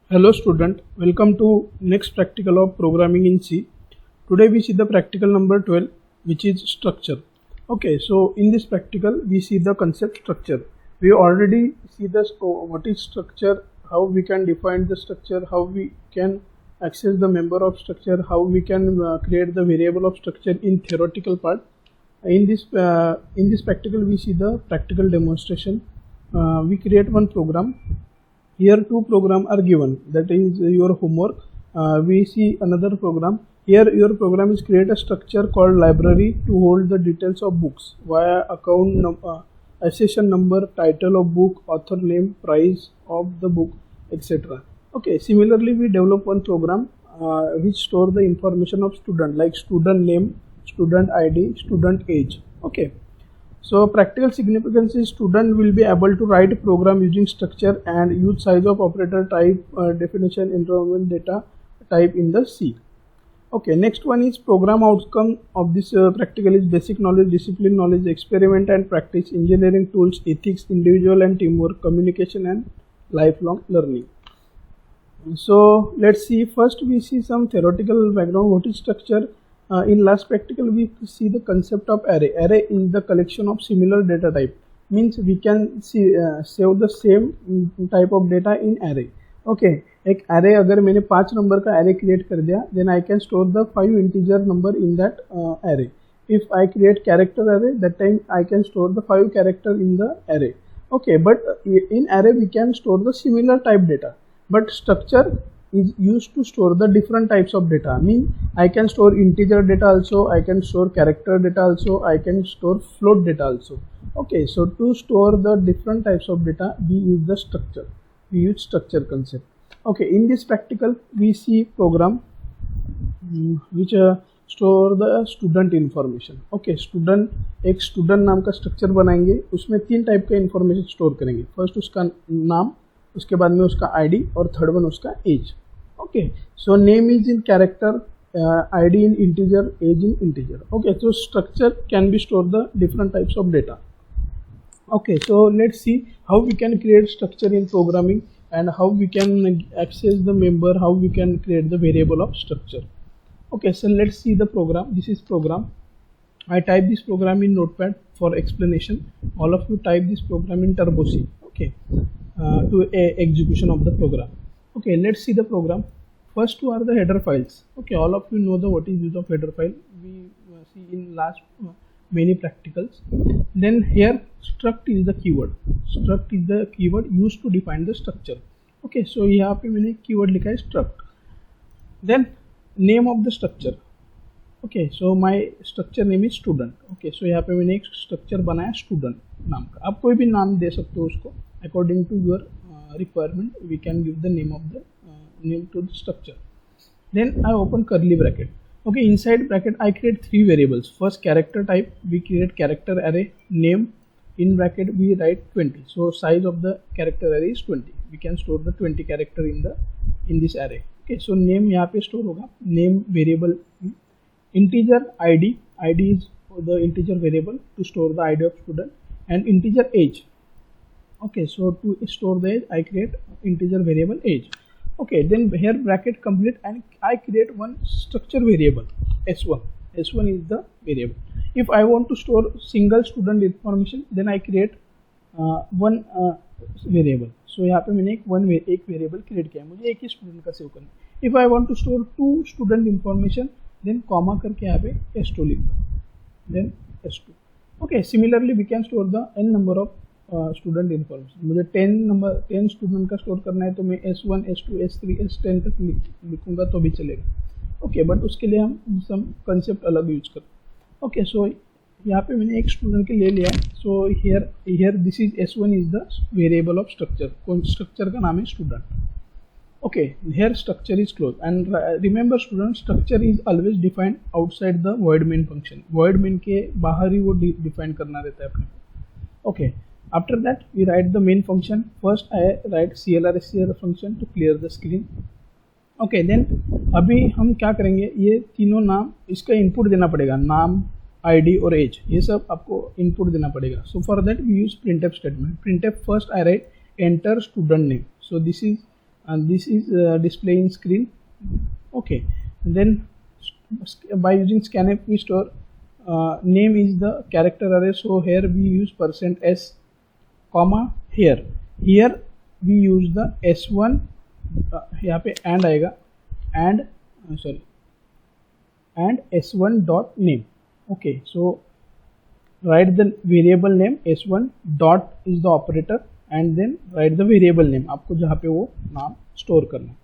Hello student, welcome to next practical of programming in C. Today we see the practical number 12 which is structure. Okay, so in this practical we see the concept structure. We already see this what is structure, how we can define the structure, how we can access the member of structure, how we can create the variable of structure in theoretical part. In this practical we see the practical demonstration. We create one program. Here two programs are given, that is your homework. We see another program. Here your program is create a structure called library to hold the details of books via accession number, title of book, author name, price of the book, etc. Okay, similarly we develop one program which store the information of student like student name, student ID, student age. Okay. So practical significance is student will be able to write program using structure and use size of operator type, definition, environment data type in the C. Okay, next one is program outcome of this practical is basic knowledge, discipline knowledge, experiment and practice, engineering tools, ethics, individual and teamwork, communication and lifelong learning. So let's see, first we see some theoretical background. What is structure? In last practical we see the concept of array. Array is the collection of similar data type, means we can see save the same type of data in array. Okay, एक array अगर मैंने 5 number का array create कर दिया, then I can store the 5 integer number in that array. If I create character array, that time I can store the 5 character in the array. Okay, but in array we can store the similar type data, but structure is used to store the different types of data. I mean, I can store integer data also, I can store character data also, I can store float data also. Okay, so to store the different types of data, we use the structure. We use structure concept. Okay, in this practical, we see program which store the student information. Okay, student एक student नाम का structure बनाएंगे, उसमें 3 type का information store करेंगे. First उसका नाम, उसके बाद में उसका आईडी और थर्ड वन उसका age. Okay, so name is in character, ID in integer, age in integer. Okay, so structure can be store the different types of data. Okay, so let's see how we can create structure in programming and how we can access the member, how we can create the variable of structure. Okay, so let's see the program. This is program. I type this program in Notepad for explanation. All of you type this program in Turbo C. Okay. To execution of the program. Okay, let's see the program. First two are the header files. Okay, all of you know the what is use of header file. We see in last many practicals. Then here struct is the keyword. Struct is the keyword used to define the structure. Okay, so यहाँ पे मैंने keyword लिखा है struct. Then name of the structure. Okay, so my structure name is student. Okay, so यहाँ पे मैंने एक structure बनाया student नाम का. आप कोई भी नाम दे सकते हो उसको. According to your requirement, we can give the name of the name to the structure. Then I open curly bracket. Okay, inside bracket I create 3 variables. First character type, we create character array. Name, in bracket we write 20. So size of the character array is 20. We can store the 20 character in this array. Okay, so name यहाँ पे store होगा. Name variable. Integer ID. ID is the integer variable to store the ID of student, and integer age. Okay, so to store the age, I create integer variable age. Okay, then here bracket complete and I create one structure variable S1. S1 is the variable. If I want to store single student information, then I create one variable. So यहाँ पे मैंने एक variable create किया है, मुझे एक ही student का save करना है. If I want to store 2 student information, then comma करके यहाँ पे S2 लिख दो, then S2. Okay, similarly we can store the n number of student information. मुझे 10 स्टूडेंट का स्टोर करना है तो मैं S1, S2, S3, S10 तक लिखूंगा तो भी चलेगा. ओके, बट उसके लिए हम सम कंसेप्ट अलग यूज करते हैं. ओके, सो यहाँ पे मैंने एक स्टूडेंट के ले लिया है. So here this is S1 is the variable of structure. कौन स्ट्रक्चर का नाम है student. Okay, here structure is close and remember student, structure is always defined outside the void main function. Void main के बाहर ही वो define करना रहता है अपने को. Okay, after that we write the main function. First I write clr function to clear the screen. Okay, then अभी हम क्या करेंगे, ये तीनों नाम इसका इनपुट देना पड़ेगा. नाम, आईडी और एज, ये सब आपको इनपुट देना पड़ेगा. So for that we use printf statement. printf first I write enter student name. So this is and this is displaying screen. Okay, and then by using scanf we store name is the character array, so here we use %s comma here we use the s1 यहाँ पे and आएगा and sorry and s1 dot name. Okay, so write the variable name s1 dot is the operator and then write the variable name, आपको जहाँ पे वो नाम स्टोर करना है.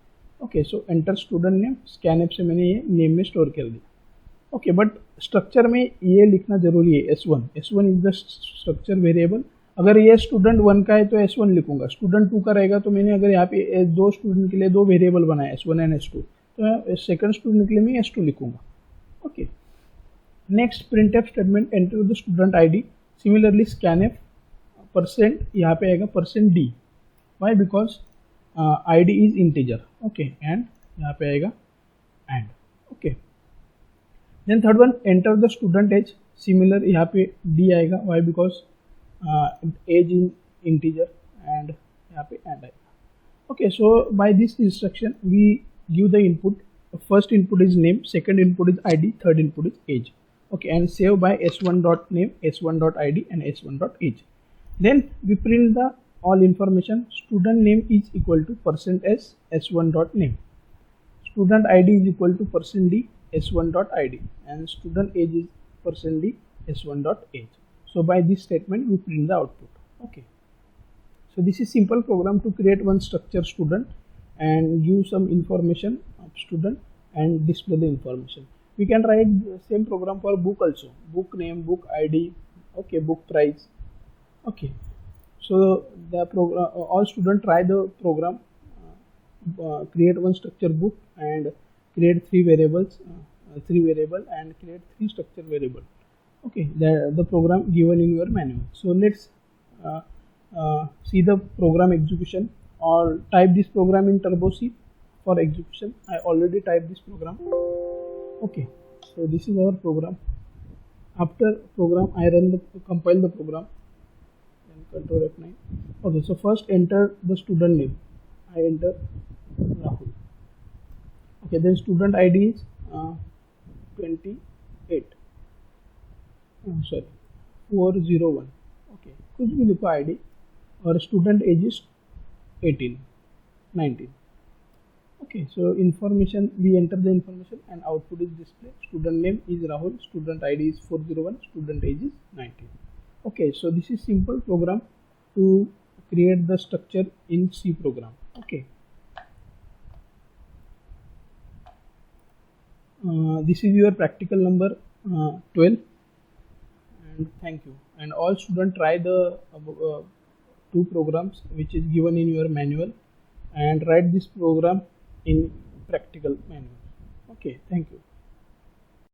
Okay, so enter student name, scan app से मैंने ये नेम में स्टोर कर दिया. ओके, बट स्ट्रक्चर में ये लिखना जरूरी है s1 is the structure variable. अगर ये स्टूडेंट 1 का है तो s1 लिखूंगा, स्टूडेंट 2 का रहेगा तो मैंने अगर यहाँ पे दो स्टूडेंट के लिए दो वेरिएबल बनाया s1 एंड s2, तो सेकंड स्टूडेंट के लिए मैं s2 लिखूंगा. Okay, next printf statement, enter the student ID. Similarly scanf percent यहाँ पे आएगा %d. Why? Because id is integer. Okay, and यहाँ पे आएगा and. Okay, then third one, enter the student age. Similar यहाँ पे d आएगा. Why? Because age in integer and यहाँ पे and आएगा. Okay, so by this instruction we give the input. First input is name, second input is id, third input is age. Okay, and save by s1 dot name, s1 dot id and s1 dot age. Then we print the all information. Student name is equal to %s s1 dot name, student id is equal to %d s1 dot id, and student age is %d s1 dot age. So by this statement we print the output. Okay, so this is simple program to create one structure student and give some information of student and display the information. We can write the same program for book also, book name, book id, okay, book price. Okay, so the program, all students try the program, create one structure book and create three variable and create three structure variable. Okay, the program given in your manual. So let's see the program execution, or type this program in Turbo C for execution. I already typed this program. Okay, so this is our program. After program I compile the program. Control F9. Okay, so first enter the student name. I enter Rahul. Okay, then student ID is 28. Sorry, 401. Okay, कुछ भी लिखो ID, और student age is 18, 19. Okay, so information, we enter the information and output is displayed. Student name is Rahul, student ID is 401, student age is 19. Okay, so this is simple program to create the structure in C program. Okay, this is your practical number 12, and thank you. And all students try the two programs which is given in your manual and write this program in practical manual. Okay, thank you.